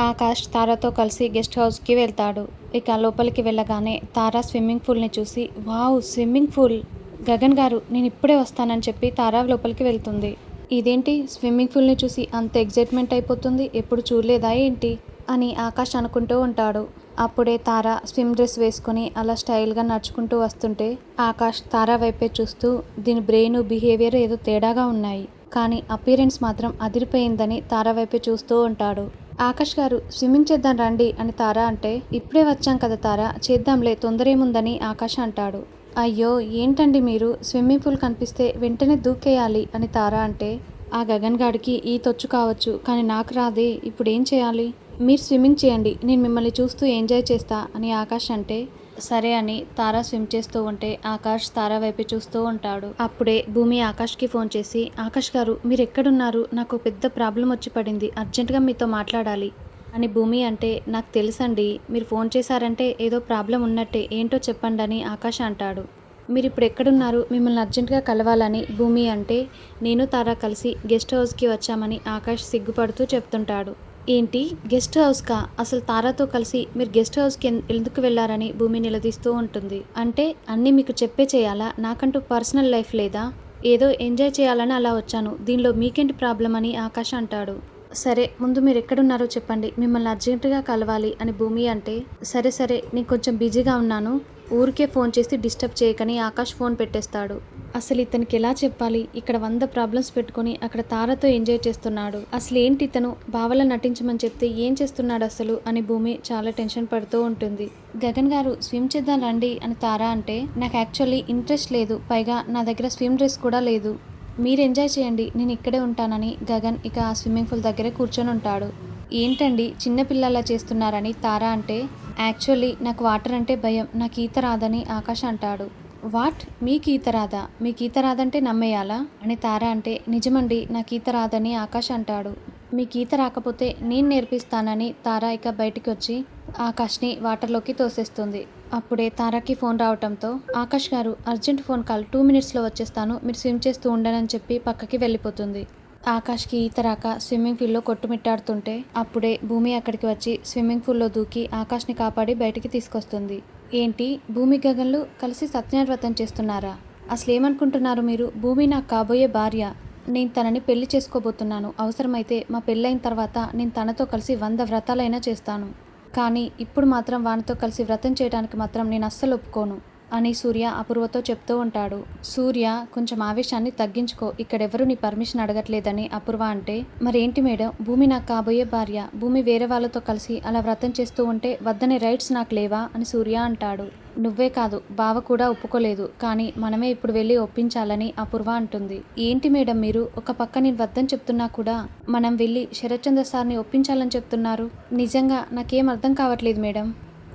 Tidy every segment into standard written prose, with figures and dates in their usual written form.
ఆకాష్ తారతో కలిసి గెస్ట్ హౌస్కి వెళ్తాడు. ఇక లోపలికి వెళ్ళగానే తార స్విమ్మింగ్ పూల్ని చూసి వావ్ స్విమ్మింగ్ పూల్, గగన్ గారు నేను ఇప్పుడే వస్తానని చెప్పి తార లోపలికి వెళ్తుంది. ఇదేంటి స్విమ్మింగ్ పూల్ని చూసి అంత ఎగ్జైట్మెంట్ అయిపోతుంది, ఎప్పుడు చూడలేదా ఏంటి అని ఆకాష్ అనుకుంటూ ఉంటాడు. అప్పుడే తార స్విమ్ డ్రెస్ వేసుకొని అలా స్టైల్గా నడుచుకుంటూ వస్తుంటే ఆకాష్ తార వైపే చూస్తూ దీని బ్రెయిన్ బిహేవియర్ ఏదో తేడాగా ఉన్నాయి, కానీ అపీరెన్స్ మాత్రం అదిరిపోయిందని తార వైపే చూస్తూ ఉంటాడు. ఆకాష్ గారు స్విమ్మింగ్ చేద్దాం రండి అని తార అంటే ఇప్పుడే వచ్చాం కదా తార, చేద్దాంలే తొందరేముందని ఆకాష్ అంటాడు. అయ్యో ఏంటండి మీరు, స్విమ్మింగ్ పూల్ కనిపిస్తే వెంటనే దూకేయాలి అని తార అంటే ఆ గగన్ గాడికి ఈతొచ్చు కావచ్చు కానీ నాకు రాదే, ఇప్పుడు ఏం చేయాలి, మీరు స్విమ్మింగ్ చేయండి నేను మిమ్మల్ని చూస్తూ ఎంజాయ్ చేస్తా అని ఆకాష్ అంటే సరే అని తార స్విమ్ చేస్తూ ఉంటే ఆకాష్ తార వైపు చూస్తూ ఉంటాడు. అప్పుడే భూమి ఆకాష్కి ఫోన్ చేసి ఆకాష్ గారు మీరు ఎక్కడున్నారు, నాకు పెద్ద ప్రాబ్లం వచ్చి పడింది, అర్జెంటుగా మీతో మాట్లాడాలి అని భూమి అంటే నాకు తెలుసండి, మీరు ఫోన్ చేశారంటే ఏదో ప్రాబ్లం ఉన్నట్టే, ఏంటో చెప్పండి అని ఆకాష్ అంటాడు. మీరు ఇప్పుడు ఎక్కడున్నారు, మిమ్మల్ని అర్జెంటుగా కలవాలని భూమి అంటే నేను తార కలిసి గెస్ట్ హౌస్కి వచ్చామని ఆకాష్ సిగ్గుపడుతూ చెప్తుంటాడు. ఏంటి గెస్ట్ హౌస్కా, అసలు తారాతో కలిసి మీరు గెస్ట్ హౌస్కి ఎందుకు వెళ్ళారని భూమి నిలదీస్తూ ఉంటుంది. అంటే అన్నీ మీకు చెప్పే చేయాలా, నాకంటూ పర్సనల్ లైఫ్ లేదా, ఏదో ఎంజాయ్ చేయాలని అలా వచ్చాను, దీనిలో మీకేంటి ప్రాబ్లం అని ఆకాష్ అంటాడు. సరే ముందు మీరు ఎక్కడున్నారో చెప్పండి, మిమ్మల్ని అర్జెంటుగా కలవాలి అని భూమి అంటే సరే సరే నేను కొంచెం బిజీగా ఉన్నాను, ఊరికే ఫోన్ చేసి డిస్టర్బ్ చేయకని ఆకాష్ ఫోన్ పెట్టేస్తాడు. అసలు ఇతనికి ఎలా చెప్పాలి, ఇక్కడ 100 ప్రాబ్లమ్స్ పెట్టుకొని అక్కడ తారతో ఎంజాయ్ చేస్తున్నాడు, అసలు ఏంటి ఇతను బావలా నటించమని చెప్తే ఏం చేస్తున్నాడు అసలు అని భూమి చాలా టెన్షన్ పడుతూ ఉంటుంది. గగన్ గారు స్విమ్ చేద్దాం రండి అని తార అంటే నాకు యాక్చువల్లీ ఇంట్రెస్ట్ లేదు, పైగా నా దగ్గర స్విమ్ డ్రెస్ కూడా లేదు, మీరు ఎంజాయ్ చేయండి నేను ఇక్కడే ఉంటానని గగన్ ఇక ఆ స్విమ్మింగ్ పూల్ దగ్గరే కూర్చొని ఉంటాడు. ఏంటండి చిన్నపిల్లలా చేస్తున్నారని తార అంటే యాక్చువల్లీ నాకు వాటర్ అంటే భయం, నాకు ఈత రాదని ఆకాష్ అంటాడు. వాట్, మీకు ఈత రాదా, మీకు ఈత రాదంటే నమ్మేయాలా అని తార అంటే నిజమండి నాకు ఈత రాదని ఆకాష్ అంటాడు. మీకు ఈత రాకపోతే నేను నేర్పిస్తానని తార ఇక బయటికి వచ్చి ఆకాష్ని వాటర్లోకి తోసేస్తుంది. అప్పుడే తారకి ఫోన్ రావటంతో ఆకాష్ గారు అర్జెంట్ ఫోన్ కాల్, 2 మినిట్స్లో వచ్చేస్తాను, మీరు స్విమ్ చేస్తూ ఉండనని చెప్పి పక్కకి వెళ్ళిపోతుంది. ఆకాష్కి ఈత రాక స్విమ్మింగ్ పూల్లో కొట్టుమిట్టాడుతుంటే అప్పుడే భూమి అక్కడికి వచ్చి స్విమ్మింగ్ పూల్లో దూకి ఆకాష్ని కాపాడి బయటికి తీసుకొస్తుంది. ఏంటి భూమి గగన్లు కలిసి సత్యనారాయణ వ్రతం చేస్తున్నారా, అసలు ఏమనుకుంటున్నారు మీరు, భూమి నాకు కాబోయే భార్య, నేను తనని పెళ్లి చేసుకోబోతున్నాను, అవసరమైతే మా పెళ్ళైన తర్వాత నేను తనతో కలిసి 100 వ్రతాలైనా చేస్తాను, కానీ ఇప్పుడు మాత్రం వానితో కలిసి వ్రతం చేయడానికి మాత్రం నేను అస్సలు ఒప్పుకోను అని సూర్య అపూర్వతో చెప్తూ ఉంటాడు. సూర్య కొంచెం ఆవేశాన్ని తగ్గించుకో, ఇక్కడెవరూ నీ పర్మిషన్ అడగట్లేదని అపూర్వ అంటే మరేంటి మేడం, భూమి నాకు కాబోయే భార్య, భూమి వేరే వాళ్ళతో కలిసి అలా వ్రతం చేస్తూ ఉంటే వద్దనే రైట్స్ నాకు లేవా అని సూర్య అంటాడు. నువ్వే కాదు బావ కూడా ఒప్పుకోలేదు, కానీ మనమే ఇప్పుడు వెళ్ళి ఒప్పించాలని అపూర్వ అంటుంది. ఏంటి మేడం మీరు, ఒక పక్క నేను వద్దని చెప్తున్నా కూడా మనం వెళ్ళి శరత్చంద్ర సార్ని ఒప్పించాలని చెప్తున్నారు, నిజంగా నాకేం అర్థం కావట్లేదు మేడం,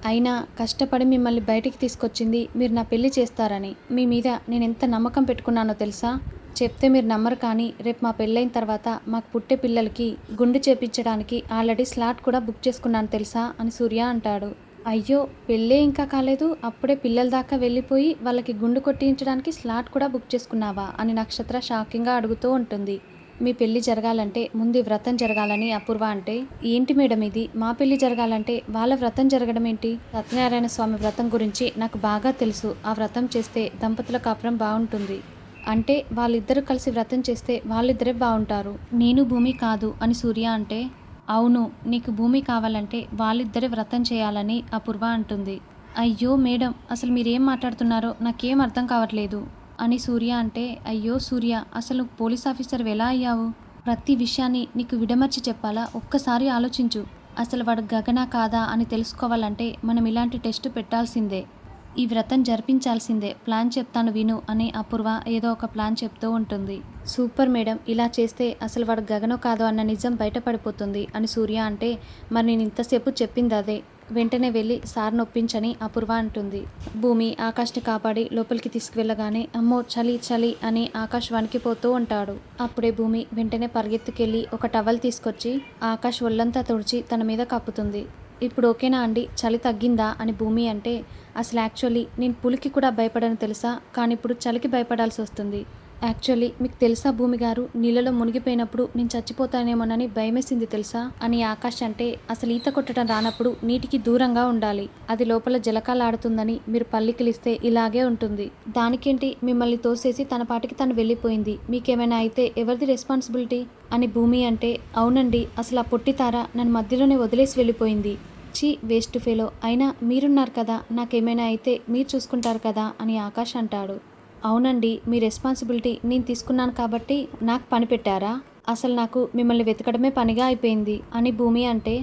అయినా కష్టపడి మిమ్మల్ని బయటికి తీసుకొచ్చింది మీరు నా పెళ్లి చేస్తారని, మీ మీద నేను ఎంత నమ్మకం పెట్టుకున్నానో తెలుసా, చెప్తే మీరు నమ్మరు, కానీ రేపు మా పెళ్ళైన తర్వాత మాకు పుట్టే పిల్లలకి గుండు చేపించడానికి ఆల్రెడీ స్లాట్ కూడా బుక్ చేసుకున్నాను తెలుసా అని సూర్య అంటాడు. అయ్యో పెళ్ళే ఇంకా కాలేదు, అప్పుడే పిల్లల దాకా వెళ్ళిపోయి వాళ్ళకి గుండు కొట్టించడానికి స్లాట్ కూడా బుక్ చేసుకున్నావా అని నక్షత్ర షాకింగ్గా అడుగుతూ ఉంటుంది. మీ పెళ్లి జరగాలంటే ముందు వ్రతం జరగాలని అపూర్వ అంటే ఏంటి మేడం ఇది, మా పెళ్లి జరగాలంటే వాళ్ళ వ్రతం జరగడం ఏంటి, సత్యనారాయణ స్వామి వ్రతం గురించి నాకు బాగా తెలుసు, ఆ వ్రతం చేస్తే దంపతుల కాపురం బాగుంటుంది, అంటే వాళ్ళిద్దరూ కలిసి వ్రతం చేస్తే వాళ్ళిద్దరే బాగుంటారు, నేను భూమి కాదు అని సూర్య అంటే అవును నీకు భూమి కావాలంటే వాళ్ళిద్దరే వ్రతం చేయాలని అపూర్వ అంటుంది. అయ్యో మేడం అసలు మీరేం మాట్లాడుతున్నారో నాకేం అర్థం కావట్లేదు అని సూర్య అంటే అయ్యో సూర్య అసలు పోలీస్ ఆఫీసర్ ఎలా అయ్యావు, ప్రతి విషయాన్ని నీకు విడమర్చి చెప్పాలా, ఒక్కసారి ఆలోచించు, అసలు వాడు గగనా కాదా అని తెలుసుకోవాలంటే మనం ఇలాంటి టెస్ట్ పెట్టాల్సిందే, ఈ వ్రతం జరిపించాల్సిందే, ప్లాన్ చెప్తాను విను అని అపూర్వ ఏదో ఒక ప్లాన్ చెప్తూ ఉంటుంది. సూపర్ మేడం, ఇలా చేస్తే అసలు వాడు గగనో కాదో అన్న నిజం బయటపడిపోతుంది అని సూర్య అంటే మరి నేను ఇంతసేపు చెప్పింది అదే, వెంటనే వెళ్ళి సార్ నొప్పించని అపూర్వ అంటుంది. భూమి ఆకాష్ని కాపాడి లోపలికి తీసుకువెళ్ళగానే అమ్మో చలి చలి అని ఆకాష్ వణికిపోతూ ఉంటాడు. అప్పుడే భూమి వెంటనే పరిగెత్తుకెళ్ళి ఒక టవల్ తీసుకొచ్చి ఆకాష్ ఒళ్ళంతా తుడిచి తన మీద కప్పుతుంది. ఇప్పుడు ఓకేనా అండి, చలి తగ్గిందా అని భూమి అంటే అసలు యాక్చువల్లీ నేను పులికి కూడా భయపడను తెలుసా, కానీ ఇప్పుడు చలికి భయపడాల్సి వస్తుంది, యాక్చువల్లీ మీకు తెలుసా భూమి గారు, నీళ్ళలో మునిగిపోయినప్పుడు నేను చచ్చిపోతానేమోనని భయమేసింది తెలుసా అని ఆకాష్ అంటే, అసలు ఈత కొట్టడం రానప్పుడు నీటికి దూరంగా ఉండాలి, అది లోపల జలకాలాడుతుందని మీరు పల్లికిలిస్తే ఇలాగే ఉంటుంది. దానికేంటి, మిమ్మల్ని తోసేసి తన పాటికి తను వెళ్ళిపోయింది, మీకేమైనా అయితే ఎవరిది రెస్పాన్సిబిలిటీ అని భూమి అంటే, అవునండి అసలు ఆ పొట్టి తార నన్ను మధ్యలోనే వదిలేసి వెళ్ళిపోయింది. చీ వేస్ట్ ఫెలో, అయినా మీరున్నారు కదా, నాకేమైనా అయితే మీరు చూసుకుంటారు కదా అని ఆకాష్ అంటాడు. అవునండి మీ రెస్పాన్సిబిలిటీ నేను తీసుకున్నాను కాబట్టి నాకు పని పెట్టారా, అసలు నాకు మిమ్మల్ని వెతకడమే పనిగా అయిపోయింది అని భూమి అంటే,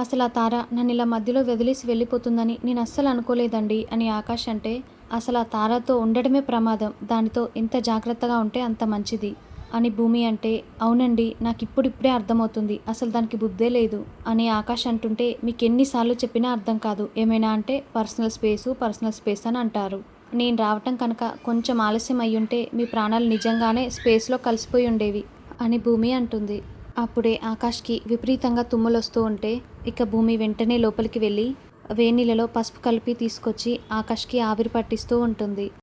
అసలు ఆ తార నన్ను ఇలా మధ్యలో వదిలేసి వెళ్ళిపోతుందని నేను అస్సలు అనుకోలేదండి అని ఆకాష్ అంటే, అసలు ఆ తారతో ఉండడమే ప్రమాదం, దానితో ఎంత జాగ్రత్తగా ఉంటే అంత మంచిది అని భూమి అంటే, అవునండి నాకు ఇప్పుడిప్పుడే అర్థమవుతుంది, అసలు దానికి బుద్ధే లేదు అని ఆకాష్ అంటుంటే, మీకు ఎన్నిసార్లు చెప్పినా అర్థం కాదు, ఏమైనా అంటే పర్సనల్ స్పేస్ అని అంటారు. నేను రావటం కనుక కొంచెం ఆలస్యం అయ్యుంటే మీ ప్రాణాలు నిజంగానే స్పేస్లో కలిసిపోయి ఉండేవి అని భూమి అంటుంది. అప్పుడే ఆకాష్కి విపరీతంగా తుమ్ములొస్తూ ఉంటే ఇక భూమి వెంటనే లోపలికి వెళ్ళి వేడినీళ్ళలో పసుపు కలిపి తీసుకొచ్చి ఆకాష్కి ఆవిరి పట్టిస్తూ ఉంటుంది.